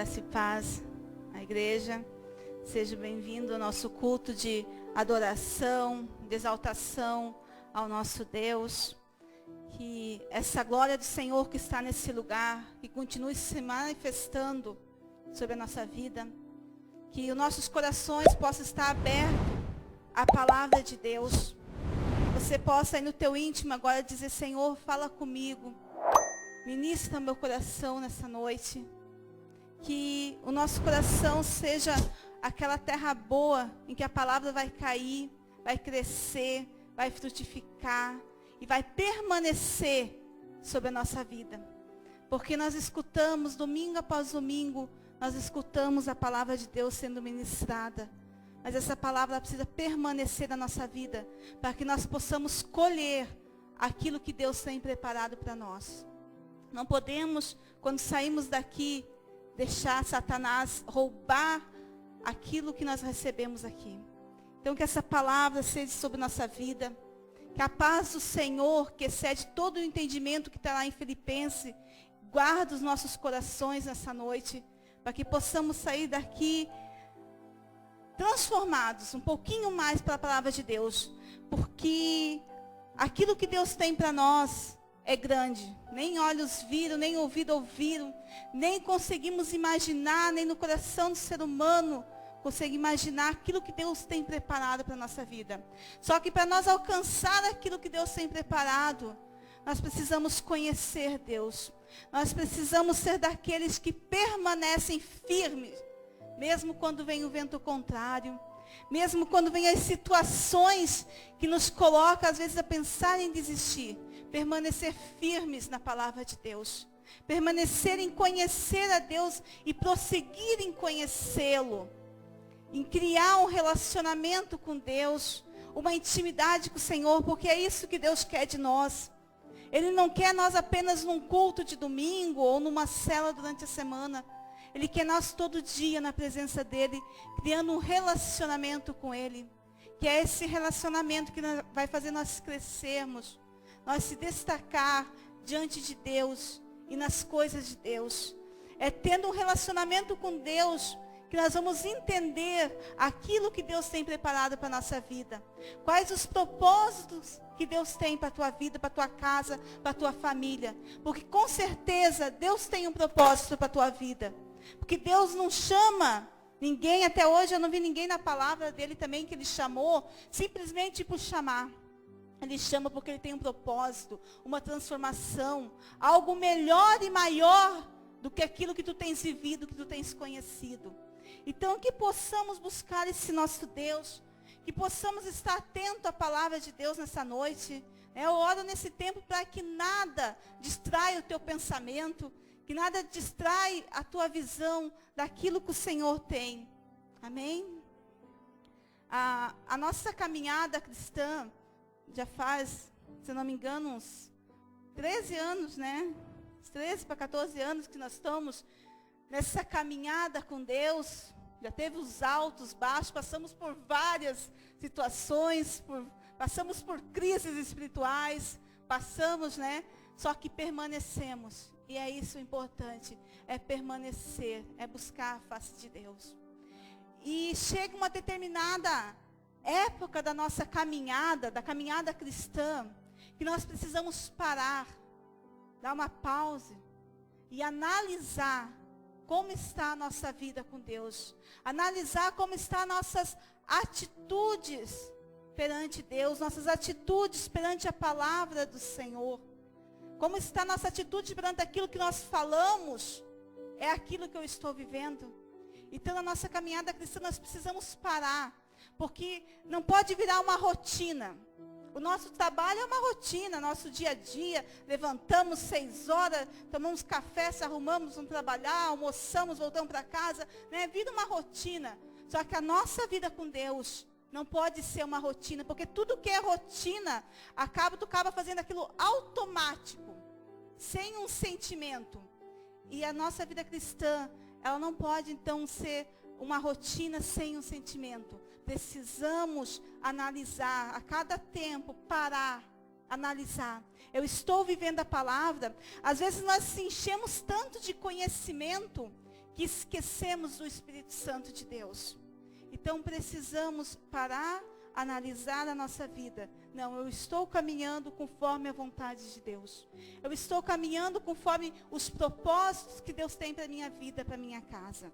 Graça e paz à igreja. Seja bem-vindo ao nosso culto de adoração, de exaltação ao nosso Deus. Que essa glória do Senhor que está nesse lugar, que continue se manifestando sobre a nossa vida. Que os nossos corações possam estar abertos à palavra de Deus. Você possa ir no teu íntimo agora dizer: Senhor, fala comigo. Ministra meu coração nessa noite. Que o nosso coração seja aquela terra boa em que a palavra vai cair, vai crescer, vai frutificar e vai permanecer sobre a nossa vida. Porque nós escutamos domingo após domingo, nós escutamos a palavra de Deus sendo ministrada. Mas essa palavra precisa permanecer na nossa vida, para que nós possamos colher aquilo que Deus tem preparado para nós. Não podemos, quando saímos daqui, deixar Satanás roubar aquilo que nós recebemos aqui. Então que essa palavra seja sobre nossa vida. Que a paz do Senhor, que excede todo o entendimento que está lá em Filipenses, guarde os nossos corações nessa noite, para que possamos sair daqui transformados um pouquinho mais pela palavra de Deus. Porque aquilo que Deus tem para nós é grande. Nem olhos viram, nem ouvido ouviram, nem conseguimos imaginar, nem no coração do ser humano consegue imaginar aquilo que Deus tem preparado para a nossa vida. Só que para nós alcançar aquilo que Deus tem preparado, nós precisamos conhecer Deus. Nós precisamos ser daqueles que permanecem firmes, mesmo quando vem o vento contrário, mesmo quando vem as situações que nos colocam às vezes a pensar em desistir. Permanecer firmes na palavra de Deus. Permanecer em conhecer a Deus e prosseguir em conhecê-lo. Em criar um relacionamento com Deus, uma intimidade com o Senhor, porque é isso que Deus quer de nós. Ele não quer nós apenas num culto de domingo ou numa cela durante a semana. Ele quer nós todo dia na presença dEle, criando um relacionamento com Ele. Que é esse relacionamento que vai fazer nós crescermos, nós se destacar diante de Deus e nas coisas de Deus. É tendo um relacionamento com Deus que nós vamos entender aquilo que Deus tem preparado para a nossa vida. Quais os propósitos que Deus tem para a tua vida, para a tua casa, para a tua família. Porque com certeza Deus tem um propósito para a tua vida. Porque Deus não chama ninguém, até hoje eu não vi ninguém na palavra dele também que ele chamou, simplesmente por chamar. Ele chama porque ele tem um propósito, uma transformação, algo melhor e maior do que aquilo que tu tens vivido, que tu tens conhecido. Então que possamos buscar esse nosso Deus, que possamos estar atento à palavra de Deus nessa noite. Eu oro nesse tempo para que nada distraia o teu pensamento, que nada distrai a tua visão daquilo que o Senhor tem. Amém? A nossa caminhada cristã já faz, se não me engano, uns 13 anos, né? 13 para 14 anos que nós estamos nessa caminhada com Deus. Já teve os altos, baixos, passamos por várias situações, passamos por crises espirituais, passamos, né? Só que permanecemos. E é isso o importante, é permanecer, é buscar a face de Deus. E chega uma determinada época da nossa caminhada, da caminhada cristã, que nós precisamos parar, dar uma pausa e analisar como está a nossa vida com Deus. Analisar como estão nossas atitudes perante Deus, nossas atitudes perante a palavra do Senhor. Como está a nossa atitude perante aquilo que nós falamos, é aquilo que eu estou vivendo. Então, na nossa caminhada cristã, nós precisamos parar, porque não pode virar uma rotina. O nosso trabalho é uma rotina, nosso dia a dia, levantamos 6 horas, tomamos café, se arrumamos, vamos trabalhar, almoçamos, voltamos para casa, né? Vira uma rotina. Só que a nossa vida com Deus não pode ser uma rotina, porque tudo que é rotina, tu acaba fazendo aquilo automático, sem um sentimento. E a nossa vida cristã, ela não pode então ser uma rotina sem um sentimento. Precisamos analisar, a cada tempo, parar, analisar. Eu estou vivendo a palavra. Às vezes nós se enchemos tanto de conhecimento que esquecemos do Espírito Santo de Deus. Então precisamos parar, analisar a nossa vida. Não, eu estou caminhando conforme a vontade de Deus. Eu estou caminhando conforme os propósitos que Deus tem para a minha vida, para a minha casa.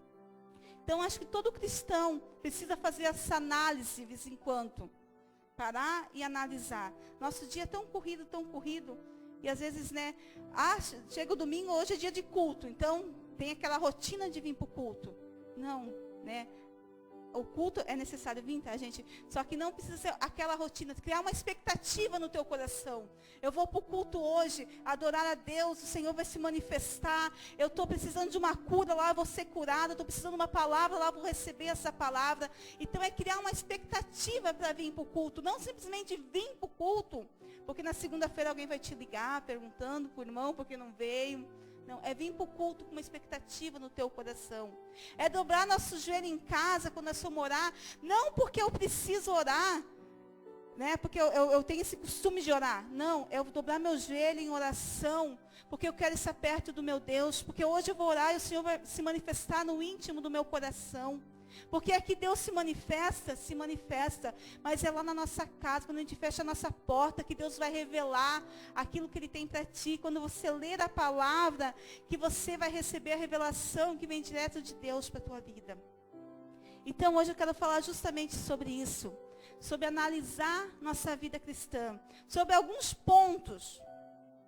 Então acho que todo cristão precisa fazer essa análise de vez em quando. Parar e analisar. Nosso dia é tão corrido. E às vezes, né, chega o domingo, hoje é dia de culto. Então tem aquela rotina de vir para o culto. Não, né? O culto é necessário vir, tá, gente? Só que não precisa ser aquela rotina, criar uma expectativa no teu coração. Eu vou para o culto hoje, adorar a Deus, o Senhor vai se manifestar. Eu estou precisando de uma cura, lá eu vou ser curada. Estou precisando de uma palavra, lá eu vou receber essa palavra. Então é criar uma expectativa para vir para o culto. Não simplesmente vir para o culto, porque na segunda-feira alguém vai te ligar, perguntando para o irmão porque não veio. Não, é vir para o culto com uma expectativa no teu coração. É dobrar nosso joelho em casa quando nós formos orar. Não porque eu preciso orar, né? Porque eu tenho esse costume de orar. Não, eu vou dobrar meu joelho em oração, porque eu quero estar perto do meu Deus. Porque hoje eu vou orar e o Senhor vai se manifestar no íntimo do meu coração. Porque aqui Deus se manifesta, mas é lá na nossa casa, quando a gente fecha a nossa porta, que Deus vai revelar aquilo que Ele tem para ti. Quando você ler a palavra, que você vai receber a revelação que vem direto de Deus para a tua vida. Então hoje eu quero falar justamente sobre isso, sobre analisar nossa vida cristã, sobre alguns pontos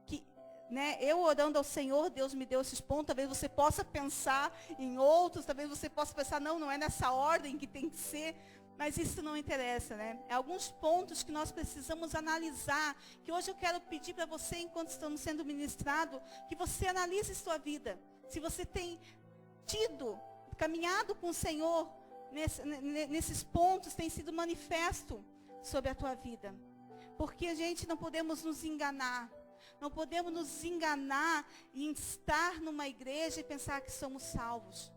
que, né, eu orando ao Senhor, Deus me deu esses pontos. Talvez você possa pensar em outros, talvez você possa pensar, não é nessa ordem que tem que ser, mas isso não interessa, né? É alguns pontos que nós precisamos analisar, que hoje eu quero pedir para você, enquanto estamos sendo ministrado, que você analise sua vida. Se você tem caminhado com o Senhor, nesses pontos tem sido manifesto sobre a tua vida. Porque a gente não podemos nos enganar. Não podemos nos enganar e estar numa igreja e pensar que somos salvos.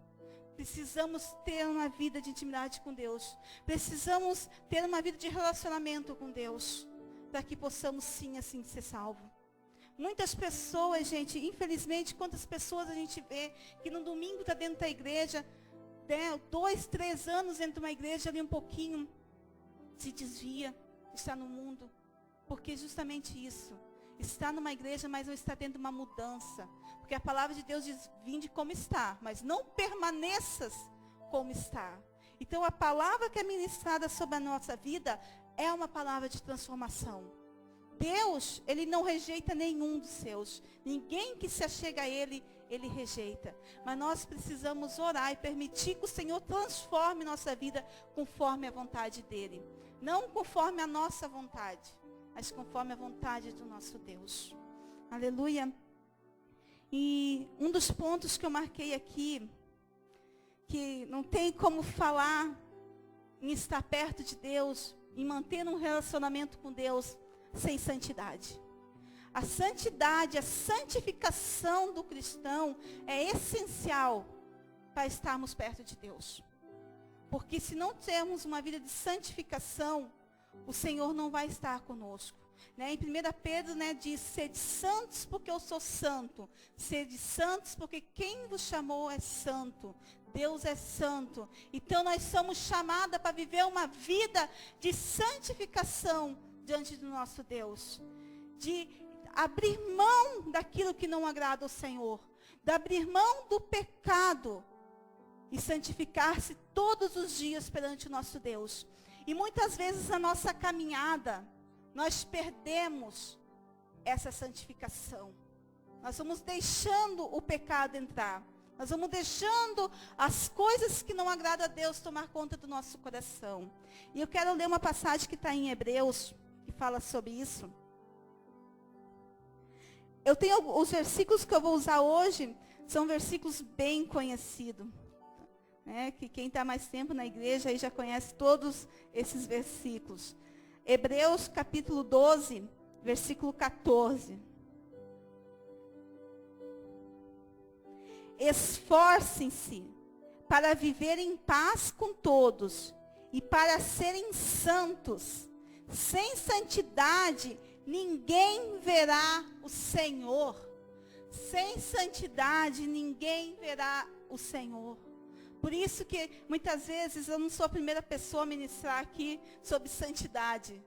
Precisamos ter uma vida de intimidade com Deus. Precisamos ter uma vida de relacionamento com Deus. Para que possamos sim, assim, ser salvos. Muitas pessoas, gente, infelizmente, quantas pessoas a gente vê que no domingo está dentro da igreja, 2, 3 anos dentro de uma igreja, ali um pouquinho, se desvia, está no mundo. Porque justamente isso. Está numa igreja, mas não está tendo uma mudança. Porque a palavra de Deus diz, vinde como está, mas não permaneças como está. Então a palavra que é ministrada sobre a nossa vida é uma palavra de transformação. Deus, Ele não rejeita nenhum dos seus. Ninguém que se achega a Ele, Ele rejeita. Mas nós precisamos orar e permitir que o Senhor transforme nossa vida conforme a vontade dEle. Não conforme a nossa vontade, mas conforme a vontade do nosso Deus. Aleluia. E um dos pontos que eu marquei aqui, que não tem como falar em estar perto de Deus, em manter um relacionamento com Deus, sem santidade. A santidade, a santificação do cristão é essencial para estarmos perto de Deus. Porque se não temos uma vida de santificação, o Senhor não vai estar conosco. Né? Em 1 Pedro, né, diz, sede santos porque eu sou santo. Sede santos porque quem vos chamou é santo. Deus é santo. Então nós somos chamados para viver uma vida de santificação diante do nosso Deus. De abrir mão daquilo que não agrada ao Senhor. De abrir mão do pecado. E santificar-se todos os dias perante o nosso Deus. E muitas vezes na nossa caminhada, nós perdemos essa santificação. Nós vamos deixando o pecado entrar. Nós vamos deixando as coisas que não agradam a Deus tomar conta do nosso coração. E eu quero ler uma passagem que está em Hebreus, que fala sobre isso. Eu tenho os versículos que eu vou usar hoje, são versículos bem conhecidos. Que quem está mais tempo na igreja aí já conhece todos esses versículos. Hebreus capítulo 12, versículo 14. Esforcem-se para viver em paz com todos e para serem santos. Sem santidade, ninguém verá o Senhor. Sem santidade, ninguém verá o Senhor. Por isso que muitas vezes eu não sou a primeira pessoa a ministrar aqui sobre santidade.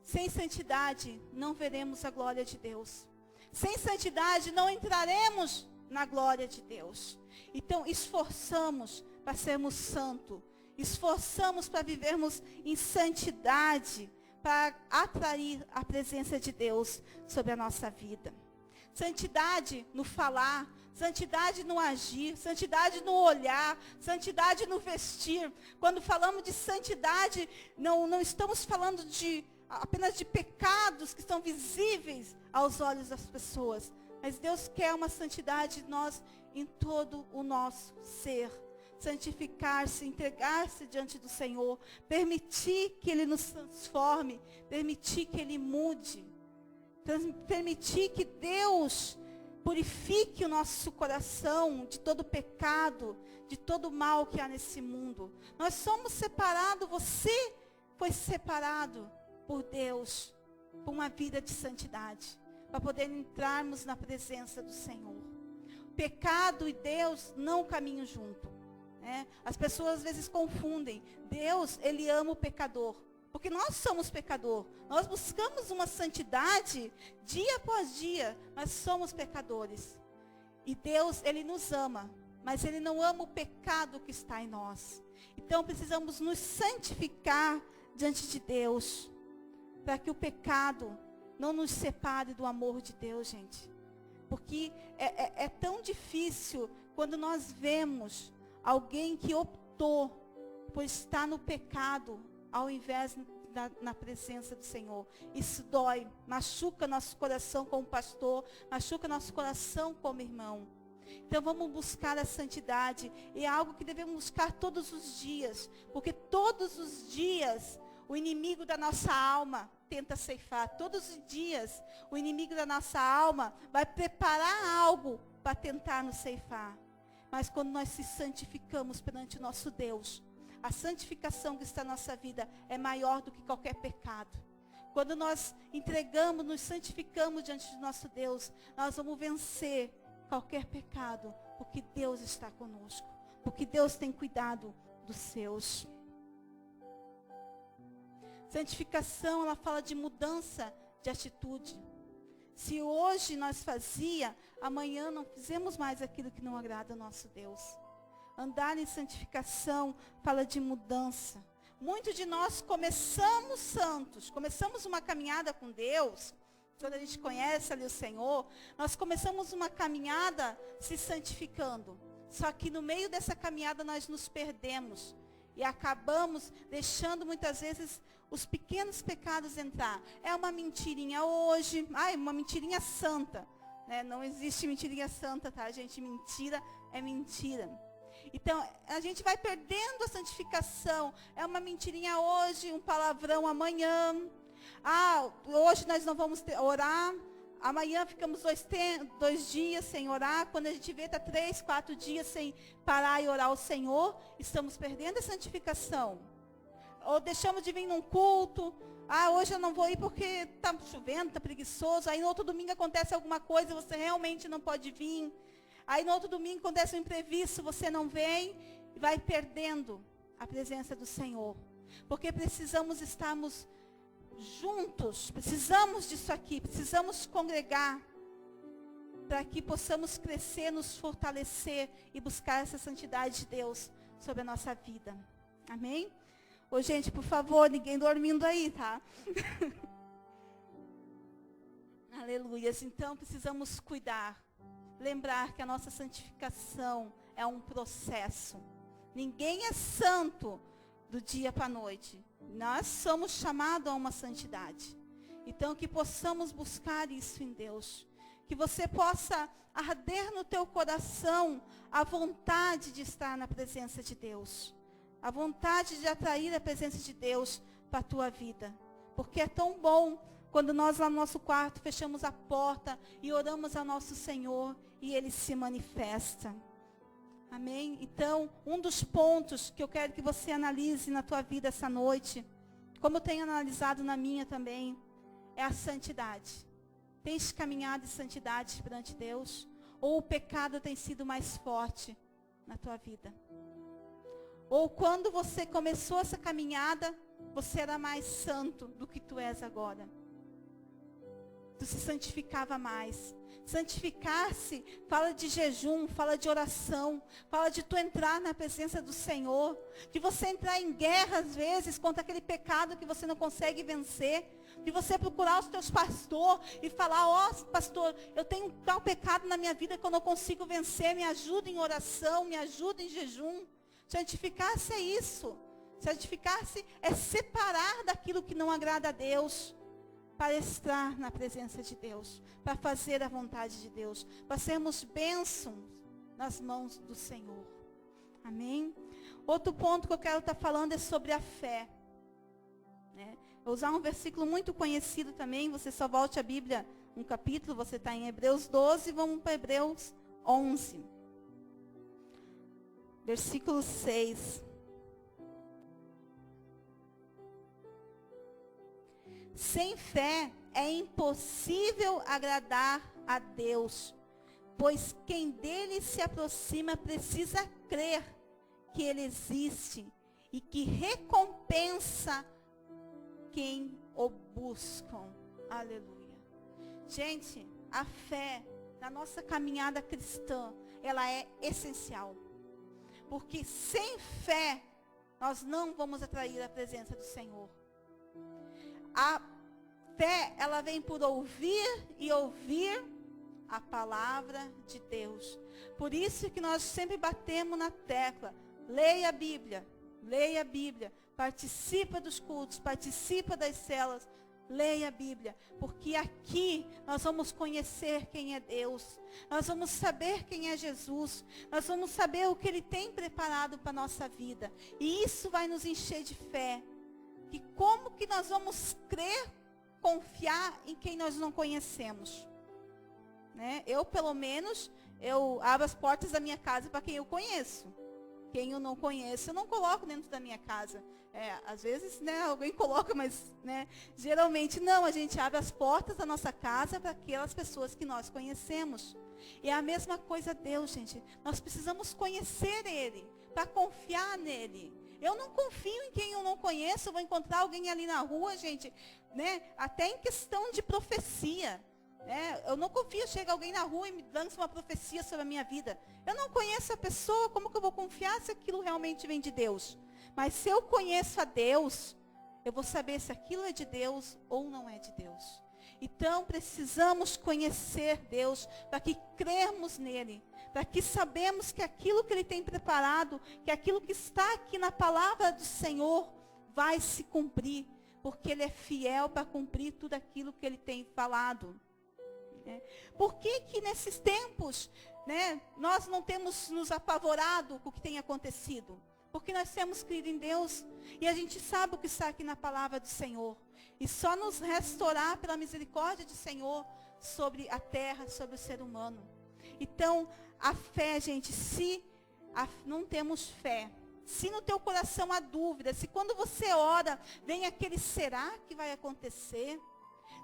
Sem santidade não veremos a glória de Deus. Sem santidade não entraremos na glória de Deus. Então esforçamos para sermos santos. Esforçamos para vivermos em santidade, para atrair a presença de Deus sobre a nossa vida. Santidade no falar, santidade no agir, santidade no olhar, santidade no vestir. Quando falamos de santidade, não estamos falando apenas de pecados que são visíveis aos olhos das pessoas. Mas Deus quer uma santidade de nós em todo o nosso ser. Santificar-se, entregar-se diante do Senhor, permitir que Ele nos transforme, permitir que Ele mude, permitir que Deus purifique o nosso coração de todo pecado, de todo mal que há nesse mundo. Nós somos separados, você foi separado por Deus, por uma vida de santidade, para poder entrarmos na presença do Senhor. Pecado e Deus não caminham junto. As pessoas às vezes confundem. Deus, Ele ama o pecador. Porque nós somos pecador. Nós buscamos uma santidade dia após dia. Nós somos pecadores. E Deus, Ele nos ama. Mas Ele não ama o pecado que está em nós. Então precisamos nos santificar diante de Deus. Para que o pecado não nos separe do amor de Deus, gente. Porque é tão difícil quando nós vemos alguém que optou por estar no pecado, ao invés na presença do Senhor. Isso dói, machuca nosso coração como pastor, machuca nosso coração como irmão. Então vamos buscar a santidade, e é algo que devemos buscar todos os dias, porque todos os dias o inimigo da nossa alma tenta ceifar. Todos os dias o inimigo da nossa alma vai preparar algo para tentar nos ceifar. Mas quando nós se santificamos perante o nosso Deus, a santificação que está na nossa vida é maior do que qualquer pecado. Quando nós entregamos, nos santificamos diante do nosso Deus, nós vamos vencer qualquer pecado, porque Deus está conosco, porque Deus tem cuidado dos seus. Santificação, ela fala de mudança de atitude. Se hoje nós fazia, amanhã não fizemos mais aquilo que não agrada ao nosso Deus. Andar em santificação fala de mudança. Muitos de nós começamos santos, começamos uma caminhada com Deus. Quando a gente conhece ali o Senhor, nós começamos uma caminhada se santificando. Só que no meio dessa caminhada nós nos perdemos. E acabamos deixando muitas vezes os pequenos pecados entrar. É uma mentirinha hoje, uma mentirinha santa. Não existe mentirinha santa, tá, gente? Mentira é mentira. Então, a gente vai perdendo a santificação. É uma mentirinha hoje, um palavrão amanhã. Hoje nós não vamos orar. Amanhã ficamos 2 dias sem orar. Quando a gente vê, está 3, 4 dias sem parar e orar ao Senhor. Estamos perdendo a santificação. Ou deixamos de vir num culto. Hoje eu não vou ir porque está chovendo, está preguiçoso. Aí no outro domingo acontece alguma coisa, você realmente não pode vir. Aí no outro domingo acontece um imprevisto, você não vem. E vai perdendo a presença do Senhor. Porque precisamos estarmos juntos, precisamos disso aqui, precisamos congregar para que possamos crescer, nos fortalecer e buscar essa santidade de Deus sobre a nossa vida. Amém? Ô, gente, por favor, ninguém dormindo aí, tá? Aleluias. Então precisamos cuidar, lembrar que a nossa santificação é um processo. Ninguém é santo do dia para a noite. Nós somos chamados a uma santidade. Então que possamos buscar isso em Deus. Que você possa arder no teu coração a vontade de estar na presença de Deus. A vontade de atrair a presença de Deus para a tua vida. Porque é tão bom quando nós lá no nosso quarto fechamos a porta e oramos ao nosso Senhor e Ele se manifesta. Amém? Então, um dos pontos que eu quero que você analise na tua vida essa noite, como eu tenho analisado na minha também, é a santidade. Tens caminhado em santidade perante Deus? Ou o pecado tem sido mais forte na tua vida? Ou quando você começou essa caminhada, você era mais santo do que tu és agora? Tu se santificava mais. Santificar-se fala de jejum, fala de oração, fala de tu entrar na presença do Senhor, de você entrar em guerra às vezes contra aquele pecado que você não consegue vencer, de você procurar os teus pastores e falar, ó pastor, eu tenho tal pecado na minha vida que eu não consigo vencer, me ajuda em oração, me ajuda em jejum. Santificar-se é isso. Santificar-se é separar daquilo que não agrada a Deus, para estar na presença de Deus, para fazer a vontade de Deus, para sermos bênçãos nas mãos do Senhor. Amém? Outro ponto que eu quero estar falando é sobre a fé. Vou usar um versículo muito conhecido também, você só volte a Bíblia um capítulo, você está em Hebreus 12, vamos para Hebreus 11. Versículo 6. Sem fé é impossível agradar a Deus, pois quem dele se aproxima precisa crer que ele existe e que recompensa quem o buscam. Aleluia. Gente, a fé na nossa caminhada cristã, ela é essencial. Porque sem fé, nós não vamos atrair a presença do Senhor. A fé, ela vem por ouvir e ouvir a palavra de Deus. Por isso que nós sempre batemos na tecla. Leia a Bíblia, participa dos cultos, participa das células, leia a Bíblia. Porque aqui nós vamos conhecer quem é Deus. Nós vamos saber quem é Jesus. Nós vamos saber o que Ele tem preparado para a nossa vida. E isso vai nos encher de fé. E como que nós vamos crer, confiar em quem nós não conhecemos? Eu, pelo menos, eu abro as portas da minha casa para quem eu conheço. Quem eu não conheço, eu não coloco dentro da minha casa. Às vezes, alguém coloca, mas, geralmente não. A gente abre as portas da nossa casa para aquelas pessoas que nós conhecemos. E é a mesma coisa Deus, gente. Nós precisamos conhecer Ele, para confiar nele. Eu não confio em quem eu não conheço, eu vou encontrar alguém ali na rua, gente, até em questão de profecia. Eu não confio, chega alguém na rua e me lança uma profecia sobre a minha vida. Eu não conheço a pessoa, como que eu vou confiar se aquilo realmente vem de Deus? Mas se eu conheço a Deus, eu vou saber se aquilo é de Deus ou não é de Deus. Então precisamos conhecer Deus para que crermos nele, para que sabemos que aquilo que Ele tem preparado, que aquilo que está aqui na palavra do Senhor vai se cumprir, porque Ele é fiel para cumprir tudo aquilo que Ele tem falado. Por que que nesses tempos, nós não temos nos apavorado com o que tem acontecido? Porque nós temos crido em Deus e a gente sabe o que está aqui na palavra do Senhor. E só nos restaurar pela misericórdia do Senhor sobre a terra, sobre o ser humano. Então, a fé, gente, se não temos fé, se no teu coração há dúvida, se quando você ora, vem aquele será que vai acontecer?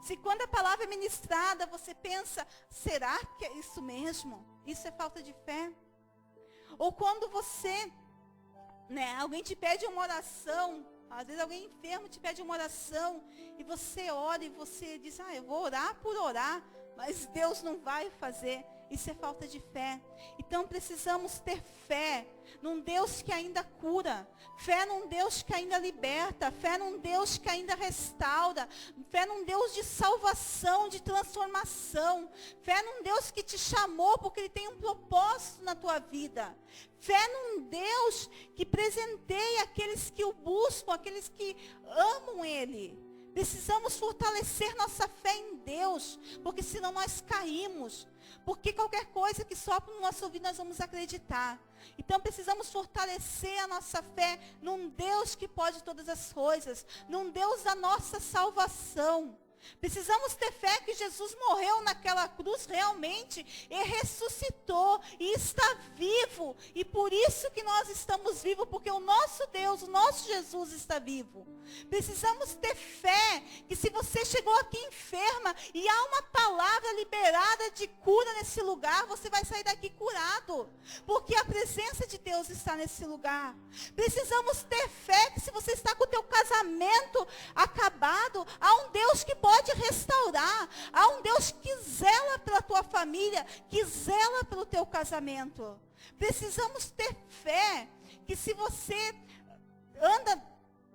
Se quando a palavra é ministrada, você pensa, será que é isso mesmo? Isso é falta de fé. Ou quando você, alguém te pede uma oração, às vezes alguém enfermo te pede uma oração, e você ora e você diz, eu vou orar por orar, mas Deus não vai fazer. Isso é falta de fé. Então precisamos ter fé num Deus que ainda cura, fé num Deus que ainda liberta, fé num Deus que ainda restaura, fé num Deus de salvação, de transformação, fé num Deus que te chamou porque Ele tem um propósito na tua vida, fé num Deus que presenteia aqueles que o buscam, aqueles que amam Ele. Precisamos fortalecer nossa fé em Deus, porque senão nós caímos. Porque qualquer coisa que sopra no nosso ouvido nós vamos acreditar. Então precisamos fortalecer a nossa fé num Deus que pode todas as coisas, num Deus da nossa salvação. Precisamos ter fé que Jesus morreu naquela cruz realmente e ressuscitou e está vivo. E por isso que nós estamos vivos, porque o nosso Deus, o nosso Jesus está vivo. Precisamos ter fé que se você chegou aqui enferma e há uma palavra liberada de cura nesse lugar, você vai sair daqui curado. Porque a presença de Deus está nesse lugar. Precisamos ter fé que se você está com o teu casamento acabado, há um Deus que pode restaurar. Há um Deus que zela pela tua família, que zela pelo teu casamento. Precisamos ter fé que se você anda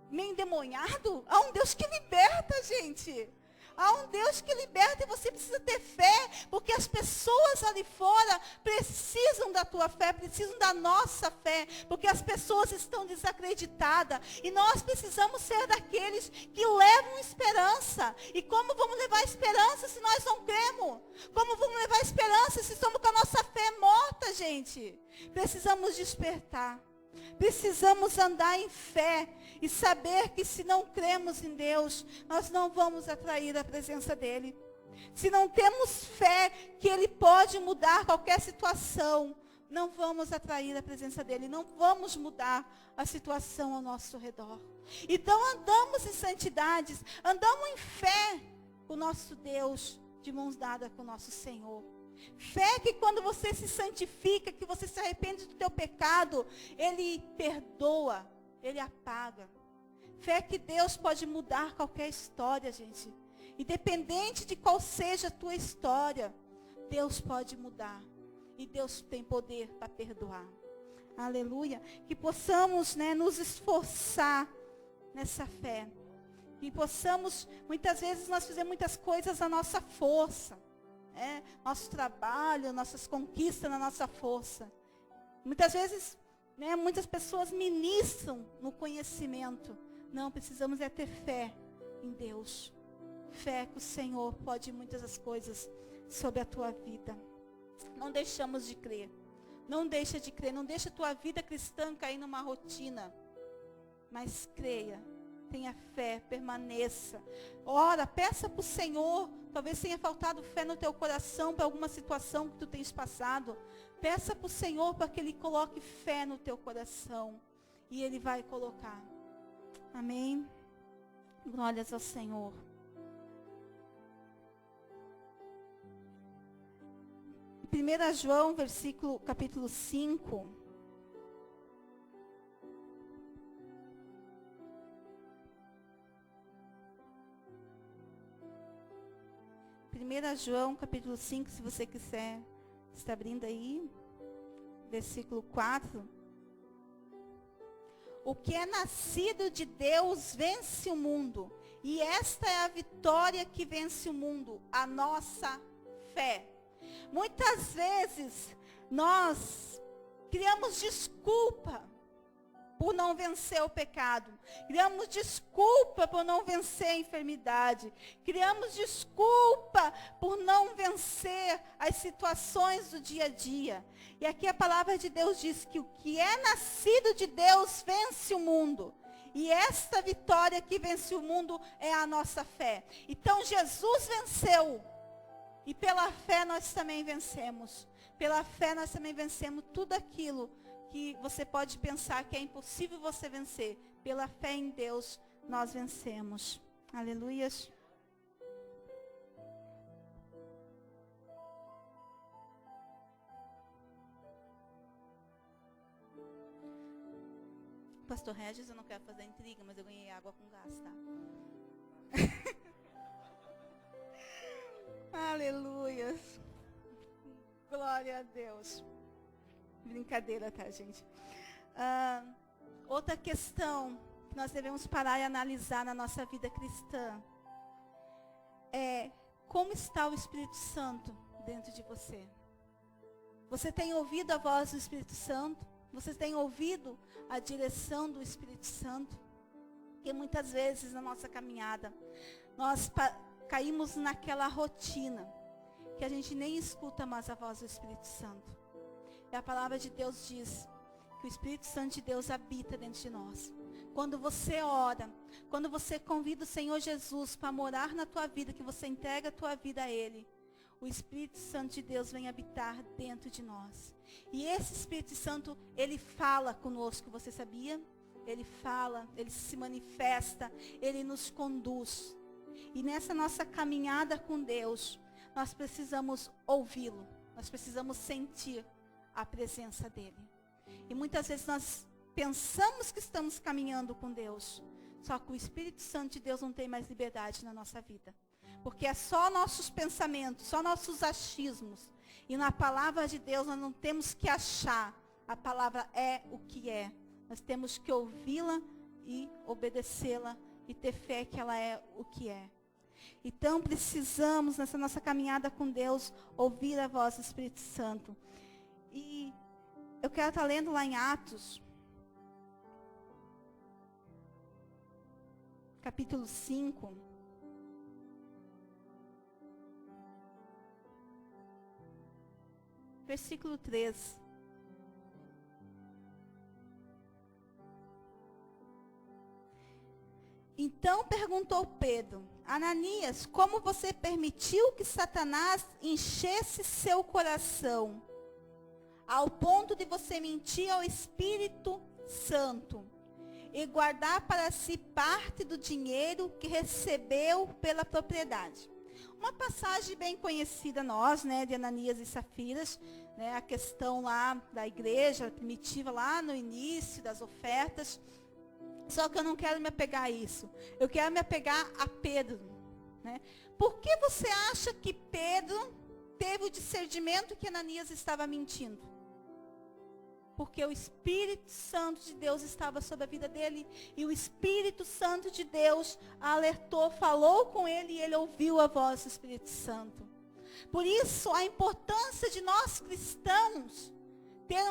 meio endemoniado, há um Deus que liberta, gente. Há um Deus que liberta e você precisa ter fé, porque as pessoas ali fora precisam da tua fé, precisam da nossa fé, porque as pessoas estão desacreditadas. E nós precisamos ser daqueles que levam esperança. E como vamos levar esperança se nós não cremos? Como vamos levar esperança se estamos com a nossa fé morta, gente? Precisamos despertar. Precisamos andar em fé e saber que se não cremos em Deus, nós não vamos atrair a presença dEle. Se não temos fé que Ele pode mudar qualquer situação, não vamos atrair a presença dEle, não vamos mudar a situação ao nosso redor. Então andamos em santidades, andamos em fé com o nosso Deus, de mãos dadas com o nosso Senhor. Fé que quando você se santifica, que você se arrepende do teu pecado, Ele perdoa, Ele apaga. Fé que Deus pode mudar qualquer história, gente. Independente de qual seja a tua história, Deus pode mudar. E Deus tem poder para perdoar. Aleluia. Que possamos, nos esforçar nessa fé. Que possamos, muitas vezes nós fizemos muitas coisas à nossa força. Nosso trabalho, nossas conquistas na nossa força. Muitas vezes, muitas pessoas ministram no conhecimento. Não, precisamos ter fé em Deus. Fé que o Senhor pode muitas das coisas sobre a tua vida. Não deixamos de crer. Não deixa de crer. Não deixa a tua vida cristã cair numa rotina. Mas creia. Tenha fé, permaneça. Ora, peça para o Senhor. Talvez tenha faltado fé no teu coração para alguma situação que tu tens passado. Peça para o Senhor para que Ele coloque fé no teu coração. E Ele vai colocar. Amém? Glórias ao Senhor. Em 1 João, capítulo 5. 1 João, capítulo 5, se você quiser, está abrindo aí, versículo 4. O que é nascido de Deus vence o mundo, e esta é a vitória que vence o mundo, a nossa fé. Muitas vezes, nós criamos desculpa por não vencer o pecado. Criamos desculpa por não vencer a enfermidade. Criamos desculpa por não vencer as situações do dia a dia. E aqui a palavra de Deus diz que o que é nascido de Deus vence o mundo. E esta vitória que vence o mundo é a nossa fé. Então Jesus venceu. E pela fé nós também vencemos. Pela fé nós também vencemos tudo aquilo que você pode pensar que é impossível você vencer. Pela fé em Deus, nós vencemos. Aleluias. Pastor Regis, eu não quero fazer intriga, mas eu ganhei água com gás, tá? Aleluias. Glória a Deus. Brincadeira, tá, gente? Outra questão que nós devemos parar e analisar na nossa vida cristã é como está o Espírito Santo dentro de você. Você tem ouvido a voz do Espírito Santo? Você tem ouvido a direção do Espírito Santo? Porque muitas vezes na nossa caminhada nós caímos naquela rotina que a gente nem escuta mais a voz do Espírito Santo. E a palavra de Deus diz que o Espírito Santo de Deus habita dentro de nós. Quando você ora, quando você convida o Senhor Jesus para morar na tua vida, que você entrega a tua vida a Ele, o Espírito Santo de Deus vem habitar dentro de nós. E esse Espírito Santo, Ele fala conosco, você sabia? Ele fala, Ele se manifesta, Ele nos conduz. E nessa nossa caminhada com Deus, nós precisamos ouvi-lo, nós precisamos sentir a presença dEle. E muitas vezes nós pensamos que estamos caminhando com Deus, só que o Espírito Santo de Deus não tem mais liberdade na nossa vida. Porque é só nossos pensamentos, só nossos achismos. E na palavra de Deus nós não temos que achar. A palavra é o que é. Nós temos que ouvi-la e obedecê-la e ter fé que ela é o que é. Então precisamos, nessa nossa caminhada com Deus, ouvir a voz do Espírito Santo. E eu quero estar lendo lá em Atos, capítulo 5. Versículo 3. Então perguntou Pedro: Ananias, como você permitiu que Satanás enchesse seu coração, ao ponto de você mentir ao Espírito Santo e guardar para si parte do dinheiro que recebeu pela propriedade? Uma passagem bem conhecida nós, né, de Ananias e Safiras, né, a questão lá da igreja primitiva, lá no início das ofertas. Só que eu não quero me apegar a isso. Eu quero me apegar a Pedro, né? Por que você acha que Pedro teve o discernimento que Ananias estava mentindo? Porque o Espírito Santo de Deus estava sobre a vida dele. E o Espírito Santo de Deus alertou, falou com ele e ele ouviu a voz do Espírito Santo. Por isso, a importância de nós cristãos ter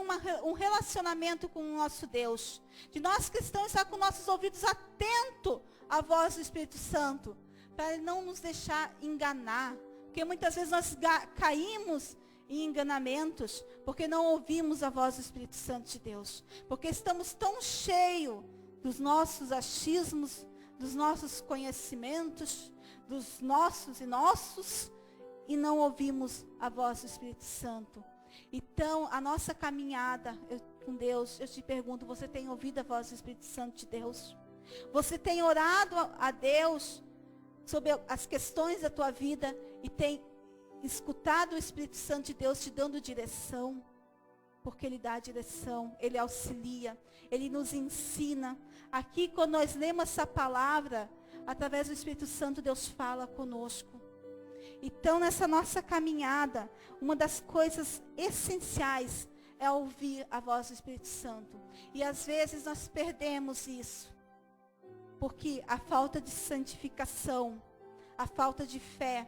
um relacionamento com o nosso Deus. De nós cristãos estar com nossos ouvidos atentos à voz do Espírito Santo. Para ele não nos deixar enganar. Porque muitas vezes nós caímos em enganamentos, porque não ouvimos a voz do Espírito Santo de Deus. Porque estamos tão cheios dos nossos achismos, dos nossos conhecimentos, dos nossos e não ouvimos a voz do Espírito Santo. Então, a nossa caminhada com Deus, eu te pergunto, você tem ouvido a voz do Espírito Santo de Deus? Você tem orado a Deus sobre as questões da tua vida e tem escutado o Espírito Santo de Deus te dando direção? Porque Ele dá direção, Ele auxilia, Ele nos ensina. Aqui, quando nós lemos essa palavra, através do Espírito Santo, Deus fala conosco. Então, nessa nossa caminhada, uma das coisas essenciais é ouvir a voz do Espírito Santo. E às vezes nós perdemos isso. Porque a falta de santificação, a falta de fé,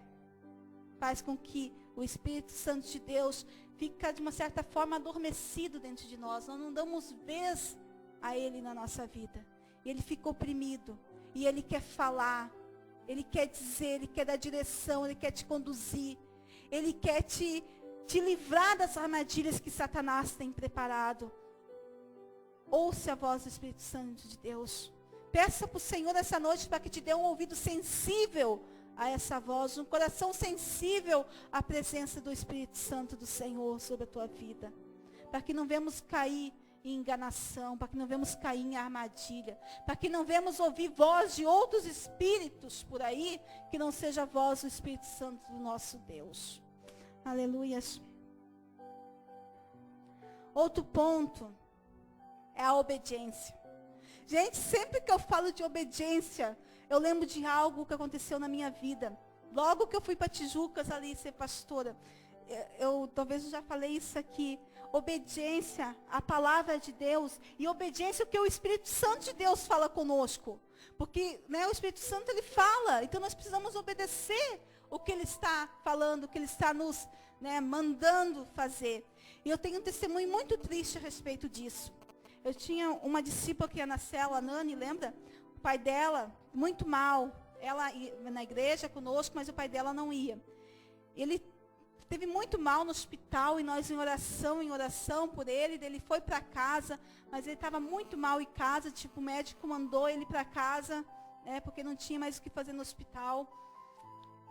faz com que o Espírito Santo de Deus fique de uma certa forma adormecido dentro de nós. Nós não damos vez a Ele na nossa vida. E Ele fica oprimido. E Ele quer falar. Ele quer dizer, Ele quer dar direção, Ele quer te conduzir. Ele quer te livrar das armadilhas que Satanás tem preparado. Ouça a voz do Espírito Santo de Deus. Peça para o Senhor essa noite para que te dê um ouvido sensível a essa voz, um coração sensível à presença do Espírito Santo do Senhor sobre a tua vida. Para que não venhamos cair em enganação, para que não venhamos cair em armadilha, para que não venhamos ouvir voz de outros espíritos por aí, que não seja a voz do Espírito Santo do nosso Deus. Aleluias. Outro ponto é a obediência. Gente, sempre que eu falo de obediência, eu lembro de algo que aconteceu na minha vida. Logo que eu fui para Tijucas ali ser pastora, talvez eu já falei isso aqui. Obediência à palavra de Deus e obediência ao que o Espírito Santo de Deus fala conosco. Porque, né, o Espírito Santo, ele fala, então nós precisamos obedecer o que ele está falando, o que ele está nos, né, mandando fazer. E eu tenho um testemunho muito triste a respeito disso. Eu tinha uma discípula que ia na célula, a Nani, lembra? O pai dela, muito mal. Ela ia na igreja conosco, mas o pai dela não ia. Ele esteve muito mal no hospital e nós em oração por ele. Ele foi para casa, mas ele estava muito mal em casa. Tipo, o médico mandou ele para casa, né, porque não tinha mais o que fazer no hospital.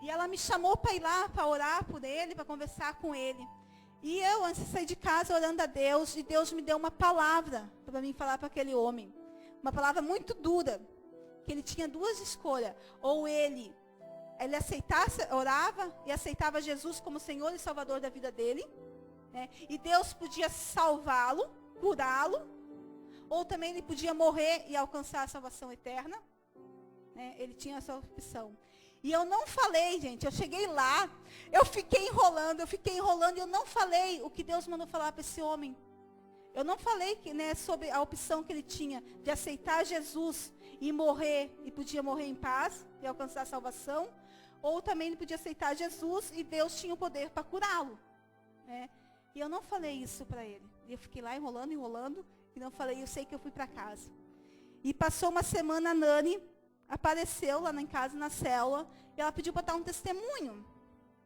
E ela me chamou para ir lá, para orar por ele, para conversar com ele. E eu, antes de sair de casa, orando a Deus, e Deus me deu uma palavra para mim falar para aquele homem. uma palavra muito dura, que ele tinha duas escolhas. Ou ele aceitasse, orava e aceitava Jesus como Senhor e Salvador da vida dele, né? E Deus podia salvá-lo, curá-lo, ou também ele podia morrer e alcançar a salvação eterna, né? Ele tinha essa opção. E eu não falei, gente, eu cheguei lá, eu fiquei enrolando, e eu não falei o que Deus mandou falar para esse homem. Eu não falei sobre a opção que ele tinha de aceitar Jesus e morrer, e podia morrer em paz e alcançar a salvação, ou também ele podia aceitar Jesus e Deus tinha o poder para curá-lo, né? E eu não falei isso para ele. Eu fiquei lá enrolando, e não falei, eu sei que eu fui para casa. E passou uma semana, a Nani apareceu lá em casa, na célula, e ela pediu para dar um testemunho,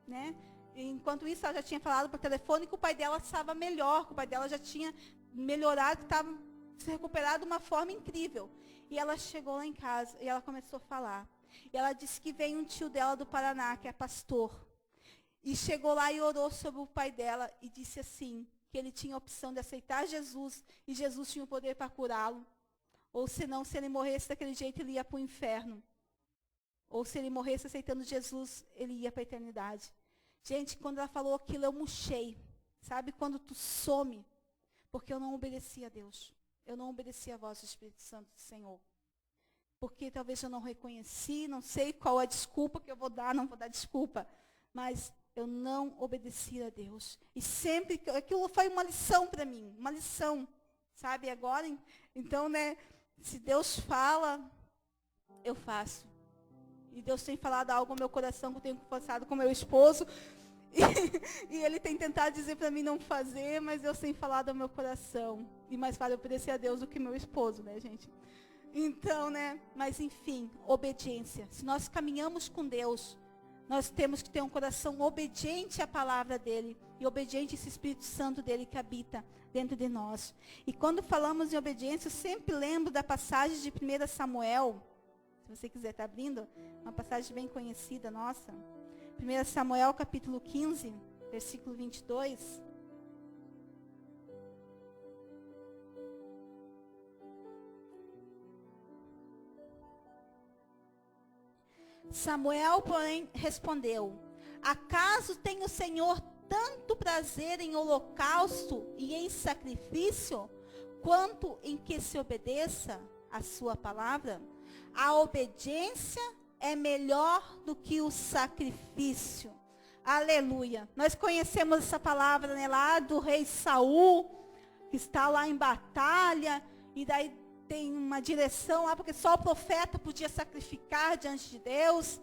né? E enquanto isso, ela já tinha falado por telefone que o pai dela estava melhor, que o pai dela já tinha melhorado, que estava se recuperado de uma forma incrível. E ela chegou lá em casa, e ela começou a falar. E ela disse que veio um tio dela do Paraná, que é pastor. E chegou lá e orou sobre o pai dela, e disse assim, que ele tinha a opção de aceitar Jesus, e Jesus tinha o poder para curá-lo. Ou senão, se ele morresse daquele jeito, ele ia para o inferno. Ou se ele morresse aceitando Jesus, ele ia para a eternidade. Gente, quando ela falou aquilo, eu murchei. Sabe quando tu some? Porque eu não obedeci a Deus. Eu não obedeci a voz do Espírito Santo do Senhor. Porque talvez eu não reconheci, não sei qual a desculpa que eu vou dar, não vou dar desculpa. Mas eu não obedeci a Deus. E sempre, aquilo foi uma lição para mim, uma lição. Sabe, agora, então, né, se Deus fala, eu faço. E Deus tem falado algo ao meu coração que eu tenho conversado com meu esposo. E ele tem tentado dizer para mim não fazer, mas Deus tem falado ao meu coração. E mais vale obedecer a Deus do que meu esposo, né, gente? Então, né, mas enfim, obediência. Se nós caminhamos com Deus, nós temos que ter um coração obediente à palavra dele. E obediente a esse Espírito Santo dele que habita dentro de nós. E quando falamos em obediência, eu sempre lembro da passagem de 1 Samuel. Se você quiser estar abrindo, uma passagem bem conhecida nossa. 1 Samuel capítulo 15, versículo 22. Samuel, porém, respondeu: acaso tem o Senhor tanto prazer em holocausto e em sacrifício, quanto em que se obedeça a sua palavra? A obediência é melhor do que o sacrifício. Aleluia. Nós conhecemos essa palavra, né, lá do rei Saul, que está lá em batalha, e daí tem uma direção lá, porque só o profeta podia sacrificar diante de Deus.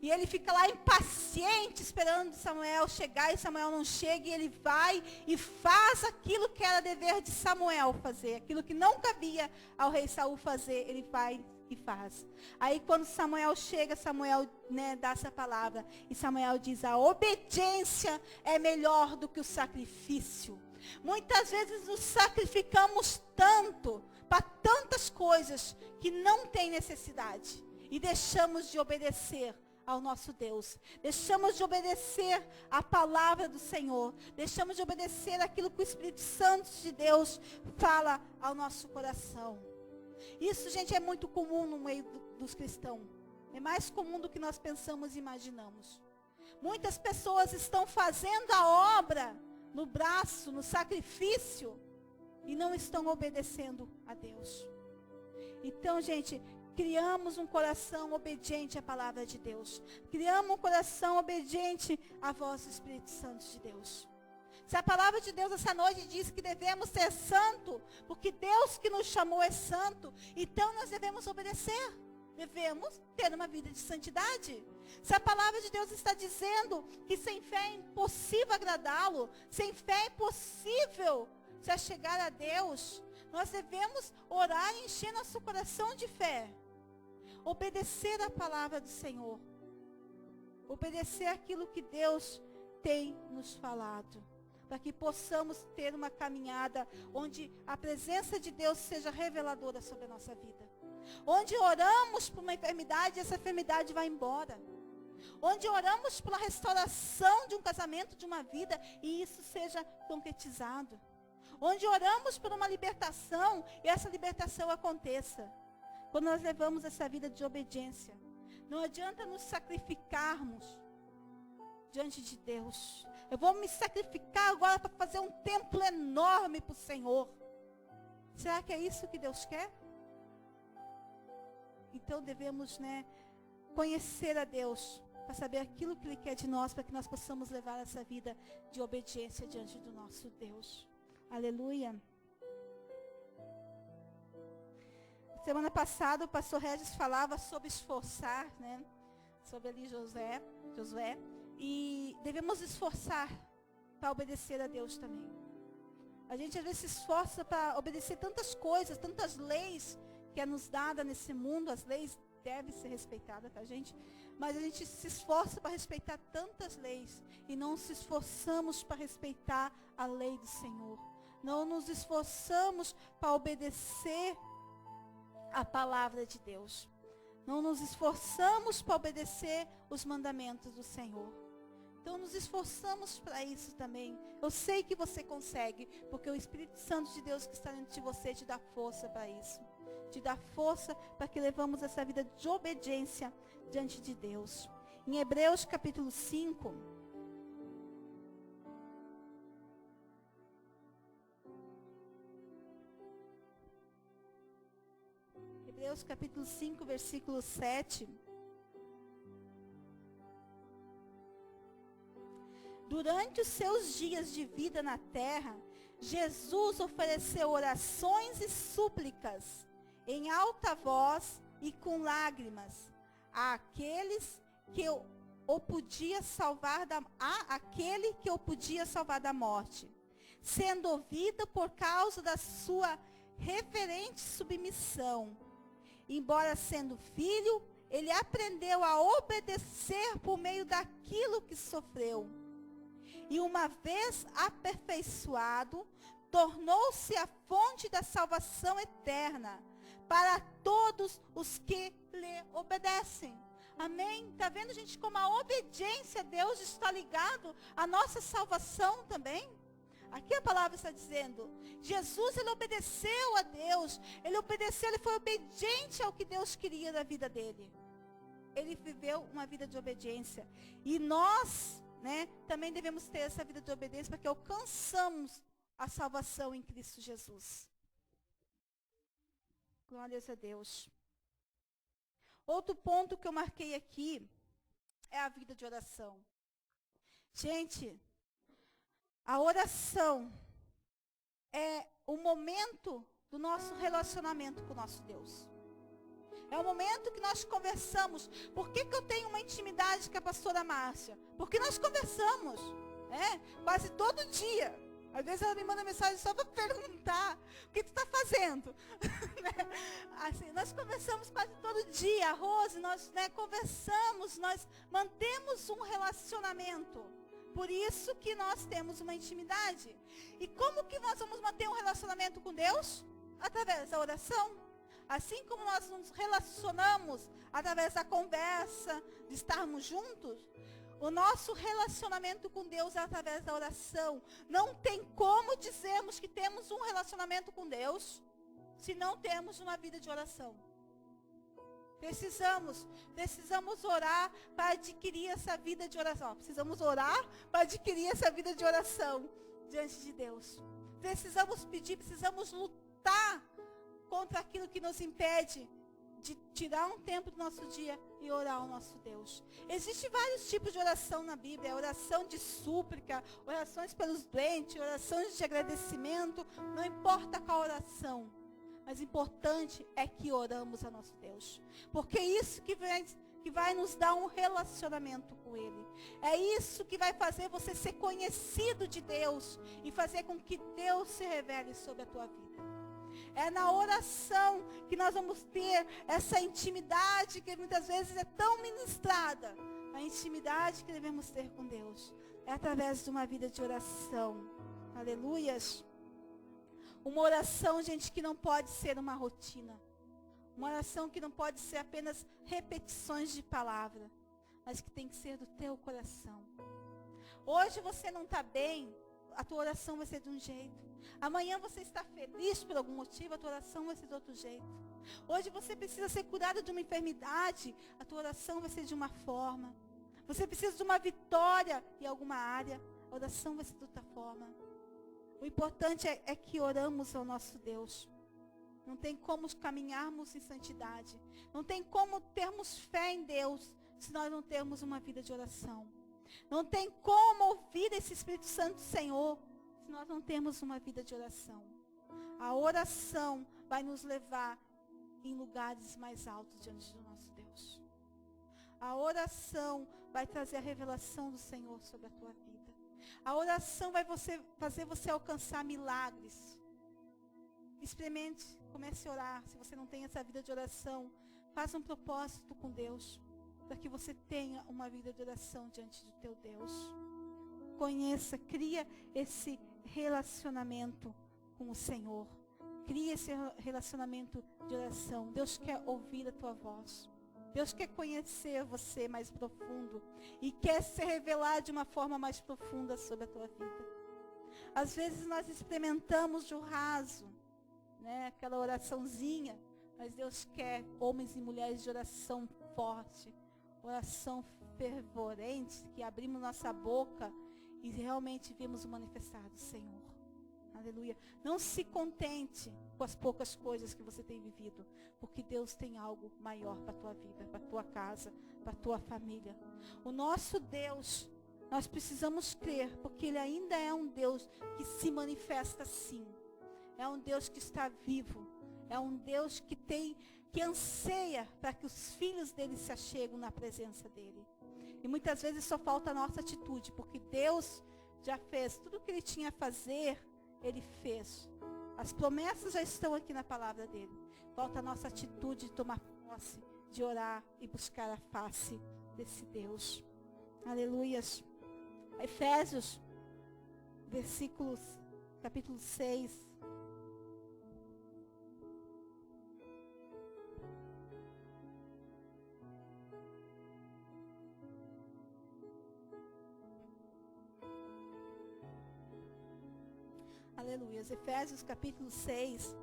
E ele fica lá impaciente, esperando Samuel chegar, e Samuel não chega, e ele vai e faz aquilo que era dever de Samuel fazer. Aquilo que não cabia ao rei Saul fazer, ele vai e faz. Aí quando Samuel chega, Samuel, né, dá essa palavra. E Samuel diz, a obediência é melhor do que o sacrifício. Muitas vezes nos sacrificamos tanto, para tantas coisas, que não tem necessidade. E deixamos de obedecer ao nosso Deus. Deixamos de obedecer a palavra do Senhor. Deixamos de obedecer aquilo que o Espírito Santo de Deus fala ao nosso coração. Isso, gente, é muito comum no meio dos cristãos. É mais comum do que nós pensamos e imaginamos. Muitas pessoas estão fazendo a obra no braço, no sacrifício, e não estão obedecendo a Deus. Então, gente, criamos um coração obediente à palavra de Deus. Criamos um coração obediente à voz do Espírito Santo de Deus. Se a palavra de Deus essa noite diz que devemos ser santo, porque Deus que nos chamou é santo, então nós devemos obedecer. Devemos ter uma vida de santidade. Se a palavra de Deus está dizendo que sem fé é impossível agradá-lo, sem fé é impossível se achegar a Deus, nós devemos orar e encher nosso coração de fé. Obedecer a palavra do Senhor. Obedecer aquilo que Deus tem nos falado. Para que possamos ter uma caminhada onde a presença de Deus seja reveladora sobre a nossa vida. Onde oramos por uma enfermidade, essa enfermidade vai embora. Onde oramos pela restauração de um casamento, de uma vida, e isso seja concretizado. Onde oramos por uma libertação e essa libertação aconteça. Quando nós levamos essa vida de obediência. Não adianta nos sacrificarmos diante de Deus. Eu vou me sacrificar agora para fazer um templo enorme para o Senhor. Será que é isso que Deus quer? Então devemos, conhecer a Deus, para saber aquilo que Ele quer de nós, para que nós possamos levar essa vida de obediência diante do nosso Deus. Aleluia. Semana passada o pastor Regis falava sobre esforçar, sobre ali Josué, e devemos esforçar para obedecer a Deus também. A gente às vezes se esforça para obedecer tantas coisas, tantas leis que é nos dada nesse mundo. As leis devem ser respeitadas, tá, gente? Mas a gente se esforça para respeitar tantas leis e não se esforçamos para respeitar a lei do Senhor. Não nos esforçamos para obedecer a palavra de Deus. Não nos esforçamos para obedecer os mandamentos do Senhor. Então nos esforçamos para isso também. Eu sei que você consegue, porque o Espírito Santo de Deus que está dentro de você te dá força para isso. Te dá força para que levamos essa vida de obediência diante de Deus. Em Hebreus capítulo 5. Hebreus capítulo 5, versículo 7. Durante os seus dias de vida na terra, Jesus ofereceu orações e súplicas em alta voz e com lágrimas àquele que o podia salvar da morte, sendo ouvido por causa da sua reverente submissão. Embora sendo filho, ele aprendeu a obedecer por meio daquilo que sofreu. E uma vez aperfeiçoado, tornou-se a fonte da salvação eterna para todos os que lhe obedecem. Amém? Está vendo, gente, como a obediência a Deus está ligado à nossa salvação também? Aqui a palavra está dizendo, Jesus, ele obedeceu a Deus, ele foi obediente ao que Deus queria da vida dele. Ele viveu uma vida de obediência. E nós, também devemos ter essa vida de obediência para que alcançamos a salvação em Cristo Jesus. Glórias a Deus. Outro ponto que eu marquei aqui é a vida de oração. Gente, a oração é o momento do nosso relacionamento com o nosso Deus. É o momento que nós conversamos. Por que eu tenho uma intimidade com a pastora Márcia? Porque nós conversamos, quase todo dia. Às vezes ela me manda mensagem só para perguntar o que tu está fazendo. Assim, nós conversamos quase todo dia, Rose, nós conversamos, nós mantemos um relacionamento. Por isso que nós temos uma intimidade. E como que nós vamos manter um relacionamento com Deus? Através da oração. Assim como nós nos relacionamos através da conversa, de estarmos juntos, o nosso relacionamento com Deus é através da oração. Não tem como dizermos que temos um relacionamento com Deus se não temos uma vida de oração. Precisamos orar para adquirir essa vida de oração. Precisamos orar para adquirir essa vida de oração diante de Deus. Precisamos pedir, precisamos lutar contra aquilo que nos impede de tirar um tempo do nosso dia e orar ao nosso Deus. Existem vários tipos de oração na Bíblia. Oração de súplica, orações pelos doentes, orações de agradecimento. Não importa qual oração. Mas importante é que oramos a nosso Deus. Porque é isso que vai nos dar um relacionamento com Ele. É isso que vai fazer você ser conhecido de Deus e fazer com que Deus se revele sobre a tua vida. É na oração que nós vamos ter essa intimidade que muitas vezes é tão ministrada. A intimidade que devemos ter com Deus é através de uma vida de oração. Aleluias. Uma oração, gente, que não pode ser uma rotina. Uma oração que não pode ser apenas repetições de palavra, mas que tem que ser do teu coração. Hoje você não está bem, a tua oração vai ser de um jeito. Amanhã você está feliz por algum motivo, a tua oração vai ser de outro jeito. Hoje você precisa ser curado de uma enfermidade, a tua oração vai ser de uma forma. Você precisa de uma vitória em alguma área, a oração vai ser de outra forma. O importante é que oramos ao nosso Deus. Não tem como caminharmos em santidade. Não tem como termos fé em Deus se nós não termos uma vida de oração. Não tem como ouvir esse Espírito Santo do Senhor se nós não temos uma vida de oração. A oração vai nos levar em lugares mais altos diante do nosso Deus. A oração vai trazer a revelação do Senhor sobre a tua vida. A oração vai fazer você alcançar milagres. Experimente, comece a orar. Se você não tem essa vida de oração, faça um propósito com Deus, para que você tenha uma vida de oração diante do teu Deus. Conheça, cria esse relacionamento com o Senhor. Cria esse relacionamento de oração. Deus quer ouvir a tua voz. Deus quer conhecer você mais profundo e quer se revelar de uma forma mais profunda sobre a tua vida. Às vezes nós experimentamos do raso, né, aquela oraçãozinha, mas Deus quer homens e mulheres de oração forte, oração fervorente, que abrimos nossa boca e realmente vemos o manifestar do Senhor. Aleluia. Não se contente com as poucas coisas que você tem vivido, porque Deus tem algo maior para a tua vida, para a tua casa, para a tua família. O nosso Deus, nós precisamos crer, porque Ele ainda é um Deus que se manifesta assim. É um Deus que está vivo. É um Deus que anseia para que os filhos dele se acheguem na presença dele. E muitas vezes só falta a nossa atitude, porque Deus já fez tudo o que Ele tinha a fazer, Ele fez. As promessas já estão aqui na palavra dele. Falta a nossa atitude de tomar posse, de orar e buscar a face desse Deus. Aleluias. Efésios, capítulo 6. Aleluia. Efésios capítulo 6,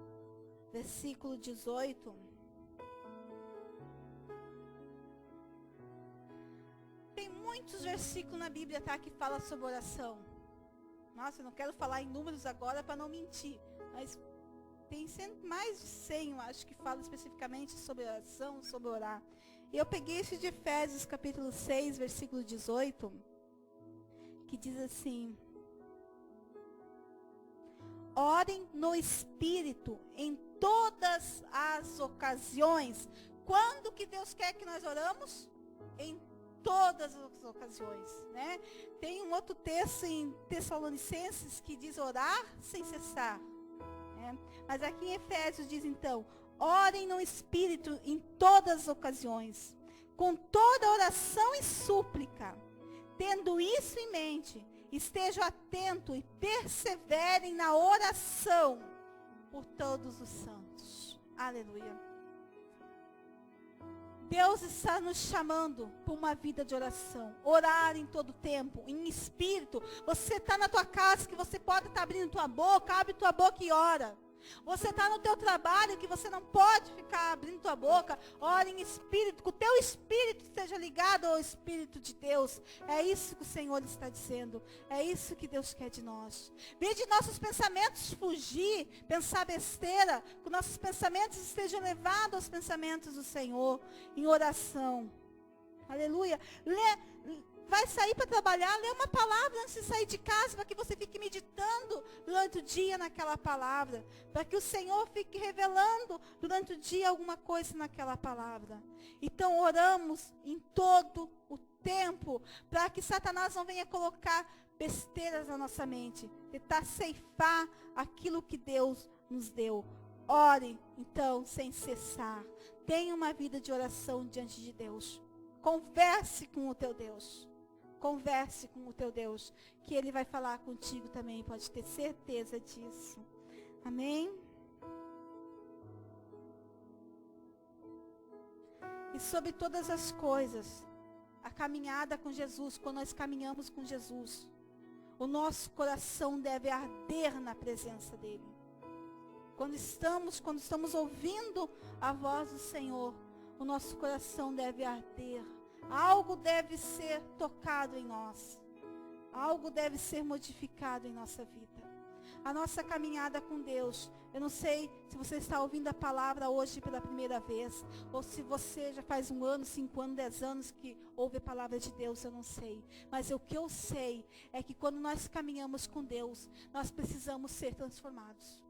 versículo 18. Tem muitos versículos na Bíblia, tá, que fala sobre oração. Nossa, eu não quero falar em números agora para não mentir, mas tem mais de 100, eu acho, que fala especificamente sobre oração, sobre orar. E eu peguei esse de Efésios capítulo 6, versículo 18, que diz assim: orem no Espírito em todas as ocasiões. Quando que Deus quer que nós oramos? Em todas as ocasiões, né? Tem um outro texto em Tessalonicenses que diz orar sem cessar, né? Mas aqui em Efésios diz então, orem no Espírito em todas as ocasiões, com toda oração e súplica. Tendo isso em mente, estejam atentos e perseverem na oração por todos os santos. Aleluia. Deus está nos chamando para uma vida de oração. Orar em todo tempo, em espírito. Você está na tua casa, que você pode estar abrindo tua boca, abre tua boca e ora. Você está no teu trabalho, que você não pode ficar abrindo tua boca. Ora em espírito, que o teu espírito esteja ligado ao Espírito de Deus. É isso que o Senhor está dizendo. É isso que Deus quer de nós. Vê de nossos pensamentos fugir, pensar besteira, que nossos pensamentos estejam levados aos pensamentos do Senhor, em oração. Aleluia. Vai sair para trabalhar, lê uma palavra antes de sair de casa, para que você fique meditando durante o dia naquela palavra. Para que o Senhor fique revelando durante o dia alguma coisa naquela palavra. Então oramos em todo o tempo, para que Satanás não venha colocar besteiras na nossa mente. Tentar ceifar aquilo que Deus nos deu. Ore, então, sem cessar. Tenha uma vida de oração diante de Deus. Converse com o teu Deus. Converse com o teu Deus, que Ele vai falar contigo também, pode ter certeza disso. Amém? E sobre todas as coisas, a caminhada com Jesus, quando nós caminhamos com Jesus, O nosso coração deve arder na presença dEle. Quando estamos ouvindo a voz do Senhor, o nosso coração deve arder. Algo deve ser tocado em nós. Algo deve ser modificado em nossa vida. A nossa caminhada com Deus. Eu não sei se você está ouvindo a palavra hoje pela primeira vez. Ou se você já faz 1 ano, 5 anos, 10 anos que ouve a palavra de Deus, eu não sei. Mas o que eu sei é que quando nós caminhamos com Deus, nós precisamos ser transformados.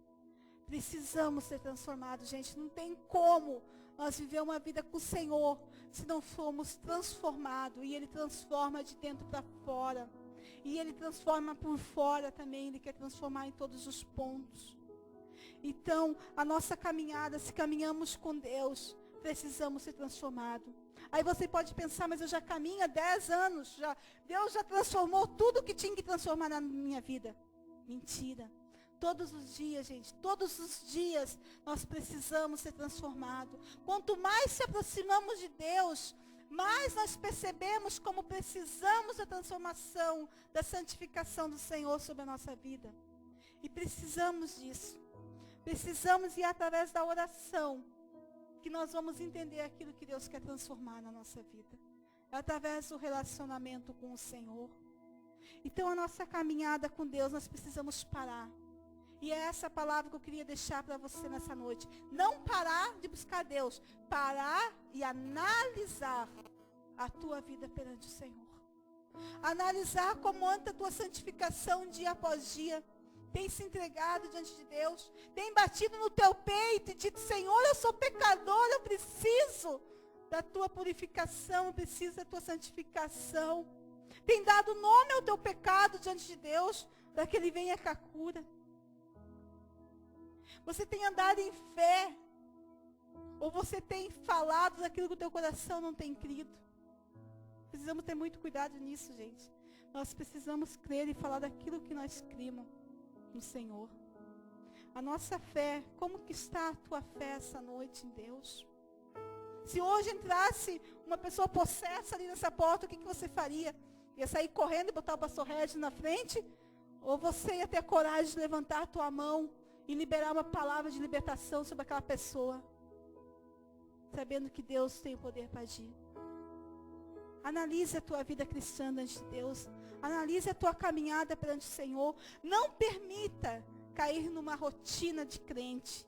Precisamos ser transformados, gente. Não tem como nós viver uma vida com o Senhor se não formos transformados. E Ele transforma de dentro para fora. E Ele transforma por fora também. Ele quer transformar em todos os pontos. Então, a nossa caminhada, se caminhamos com Deus, precisamos ser transformados. Aí você pode pensar, mas eu já caminho há 10 anos. Deus já transformou tudo que tinha que transformar na minha vida. Mentira. Todos os dias, gente, todos os dias nós precisamos ser transformados. Quanto mais se aproximamos de Deus, mais nós percebemos como precisamos da transformação, da santificação do Senhor sobre a nossa vida. E precisamos disso. Precisamos ir através da oração, que nós vamos entender aquilo que Deus quer transformar na nossa vida. É através do relacionamento com o Senhor. Então a nossa caminhada com Deus, nós precisamos parar. E é essa palavra que eu queria deixar para você nessa noite. Não parar de buscar Deus. Parar e analisar a tua vida perante o Senhor. Analisar como anda a tua santificação dia após dia. Tem se entregado diante de Deus. Tem batido no teu peito e dito, Senhor, eu sou pecador, eu preciso da tua purificação, eu preciso da tua santificação. Tem dado nome ao teu pecado diante de Deus, para que Ele venha com a cura. Você tem andado em fé, ou você tem falado daquilo que o teu coração não tem crido. Precisamos ter muito cuidado nisso, gente. Nós precisamos crer e falar daquilo que nós cremos no Senhor. A nossa fé, como que está a tua fé essa noite em Deus? Se hoje entrasse uma pessoa possessa ali nessa porta, o que você faria? Ia sair correndo e botar o pastor Regis na frente? Ou você ia ter a coragem de levantar a tua mão e liberar uma palavra de libertação sobre aquela pessoa, sabendo que Deus tem o poder para agir? Analise a tua vida cristã diante de Deus. Analise a tua caminhada perante o Senhor. Não permita cair numa rotina de crente.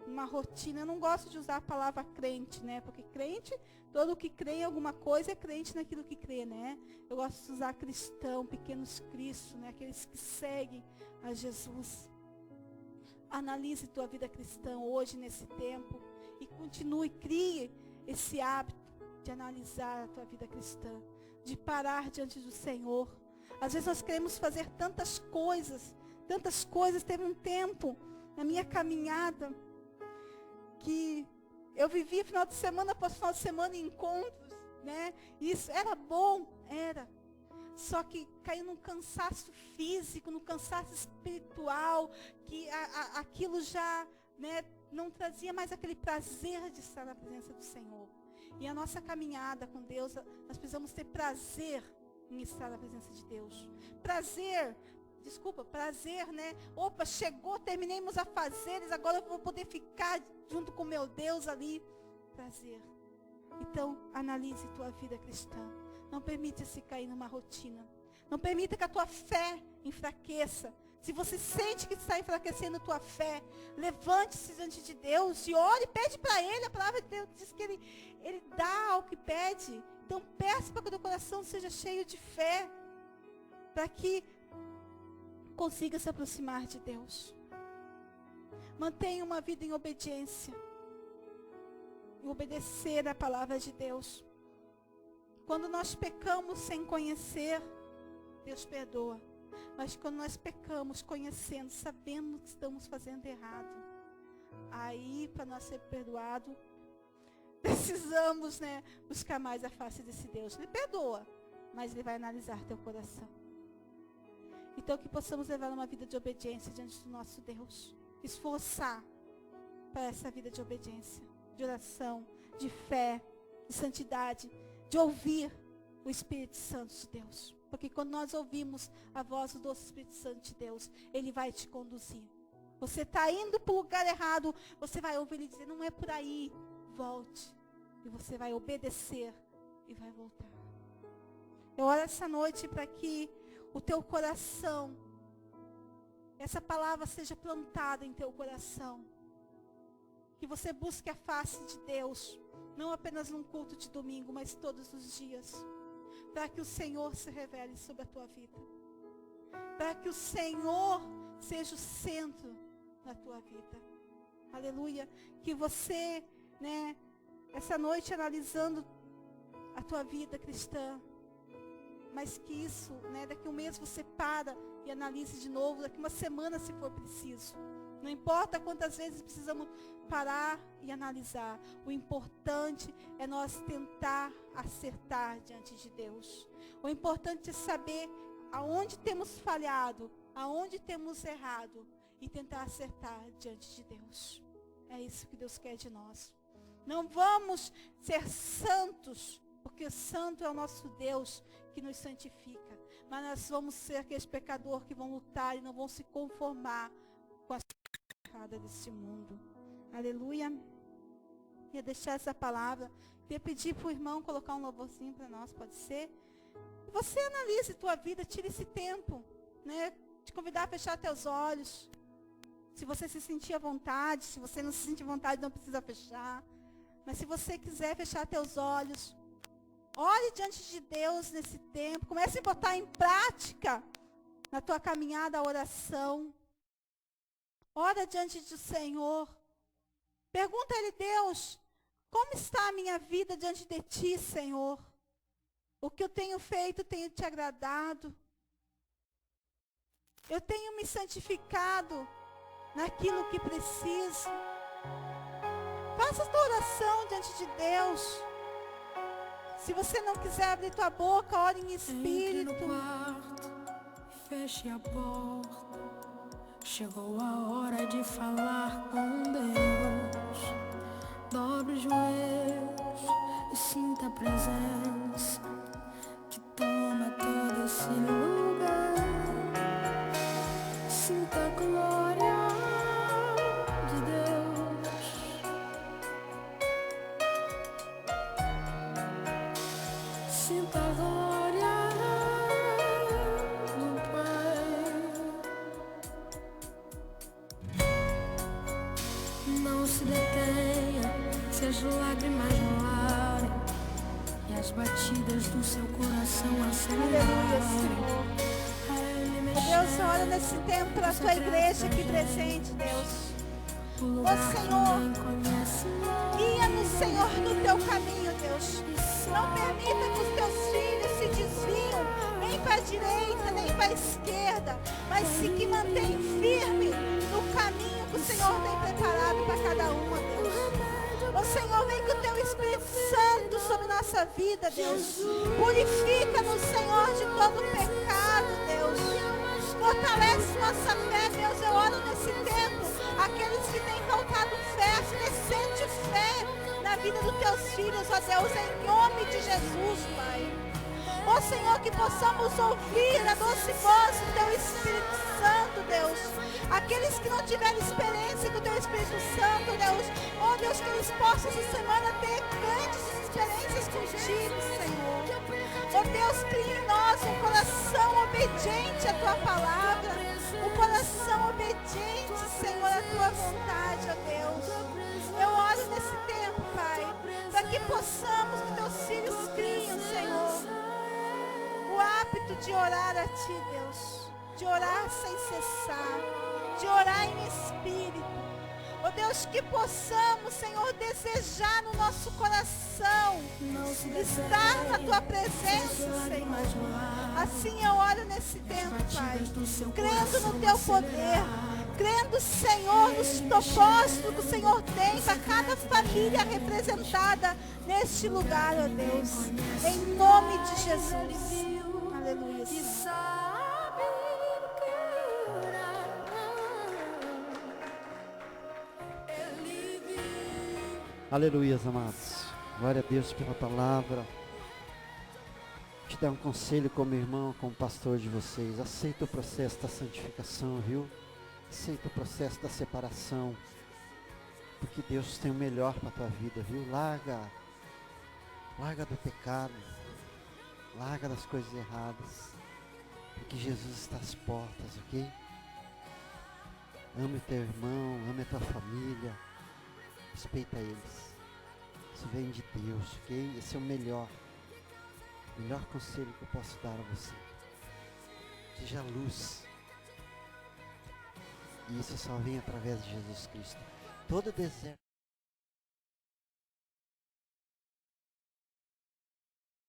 Uma rotina, eu não gosto de usar a palavra crente, né? Porque crente, todo que crê em alguma coisa é crente naquilo que crê, né? Eu gosto de usar cristão, pequenos cristos, né? Aqueles que seguem a Jesus. Analise tua vida cristã hoje, nesse tempo. E continue, crie esse hábito de analisar a tua vida cristã. De parar diante do Senhor. Às vezes nós queremos fazer tantas coisas. Teve um tempo na minha caminhada que eu vivia final de semana após final de semana em encontros, né? Isso era bom, era. Só que caiu num cansaço físico, num cansaço espiritual, que aquilo já, né, não trazia mais aquele prazer de estar na presença do Senhor. E a nossa caminhada com Deus, nós precisamos ter prazer em estar na presença de Deus. Prazer, né? Opa, chegou, terminei meus afazeres, agora eu vou poder ficar junto com meu Deus ali. Prazer. Então, analise tua vida cristã. Não permita se cair numa rotina. Não permita que a tua fé enfraqueça. Se você sente que está enfraquecendo a tua fé, levante-se diante de Deus e ore e pede para Ele. A palavra de Deus diz que Ele dá ao que pede. Então peça para que o teu coração seja cheio de fé, para que consiga se aproximar de Deus. Mantenha uma vida em obediência. Em obedecer a palavra de Deus. Quando nós pecamos sem conhecer, Deus perdoa. Mas quando nós pecamos conhecendo, sabendo que estamos fazendo errado, aí para nós ser perdoado, precisamos, né, buscar mais a face desse Deus. Ele perdoa, mas Ele vai analisar teu coração. Então que possamos levar uma vida de obediência diante do nosso Deus. Esforçar para essa vida de obediência, de oração, de fé, de santidade, de ouvir o Espírito Santo de Deus. Porque quando nós ouvimos a voz do doce Espírito Santo de Deus, Ele vai te conduzir. Você está indo para o lugar errado, você vai ouvir Ele dizer, não é por aí, volte. E você vai obedecer e vai voltar. Eu oro essa noite para que o teu coração, essa palavra seja plantada em teu coração. Que você busque a face de Deus, não apenas num culto de domingo, mas todos os dias. Para que o Senhor se revele sobre a tua vida. Para que o Senhor seja o centro da tua vida. Aleluia. Que você, essa noite analisando a tua vida cristã, mas que isso, daqui a um mês você para e analise de novo, daqui uma semana se for preciso. Não importa quantas vezes precisamos parar e analisar. O importante é nós tentar acertar diante de Deus. O importante é saber aonde temos falhado, aonde temos errado e tentar acertar diante de Deus. É isso que Deus quer de nós. Não vamos ser santos, porque santo é o nosso Deus que nos santifica. Mas nós vamos ser aqueles pecadores que vão lutar e não vão se conformar com a pecada desse mundo. Aleluia. Ia deixar essa palavra. Ia pedir para o irmão colocar um louvorzinho para nós, pode ser? Você analise tua vida, tire esse tempo, te convidar a fechar teus olhos. Se você se sentir à vontade, se você não se sentir à vontade, não precisa fechar. Mas se você quiser fechar teus olhos, ore diante de Deus nesse tempo. Comece a botar em prática na tua caminhada a oração. Ora diante do Senhor. Pergunta a Ele, Deus, como está a minha vida diante de Ti, Senhor? O que eu tenho feito tenho Te agradado? Eu tenho me santificado naquilo que preciso? Faça a tua oração diante de Deus. Se você não quiser abrir tua boca, ore em espírito. Entre no quarto, feche a porta. Chegou a hora de falar com Deus. Dobre os joelhos e sinta a presença que toma todo esse lugar. Sinta a glória de Deus. Sinta a glória do Pai. Não se detenha, se as lágrimas rolarem e as batidas do seu coração Aleluia, acelerarem. Senhor. Deus, ora nesse tempo para a tua igreja aqui presente, Deus. Ó Senhor, guia-nos, Senhor, no teu caminho, Deus. Não permita que os teus filhos se desviem, nem para a direita, nem para a esquerda, mas se que mantém firme no caminho que o Senhor tem preparado para cada uma, Deus. Ó Senhor, vem com o teu Espírito Santo sobre nossa vida, Deus. Purifica-nos, Senhor, de todo pecado, Deus. Fortalece nossa fé, Deus. Eu oro nesse tempo. Aqueles que têm faltado fé, acrescente fé na vida dos teus filhos, ó Deus, em nome de Jesus, Pai. Ó Senhor, que possamos ouvir a doce voz do teu Espírito Santo, Deus. Aqueles que não tiveram experiência com o teu Espírito Santo, Deus. Ó Deus, que eles possam essa semana ter grandes experiências contigo, Senhor. Ó Deus, cria em nós um coração obediente à tua palavra. Um coração obediente, Senhor, à tua vontade, ó Deus. Eu oro nesse tempo, Pai, para que possamos, que teus filhos criem, Senhor, o hábito de orar a Ti, Deus. De orar sem cessar. De orar em espírito. Ó Deus, que possamos, Senhor, desejar no nosso coração estar na Tua presença, Senhor. Assim eu oro nesse tempo, Pai, crendo no Teu poder, crendo, Senhor, nos propósitos que o Senhor tem para cada família representada neste lugar, ó Deus. Em nome de Jesus. Aleluia. Aleluia, amados. Glória a Deus pela palavra. Te dar um conselho como irmão, como pastor de vocês. Aceita o processo da santificação, viu? Aceita o processo da separação. Porque Deus tem o melhor para a tua vida, viu? Larga do pecado. Larga das coisas erradas. Porque Jesus está às portas, ok? Ame o teu irmão, ame a tua família. Respeita eles. Isso vem de Deus, ok? Esse é o melhor conselho que eu posso dar a você. Seja luz. E isso só vem através de Jesus Cristo. Todo deserto.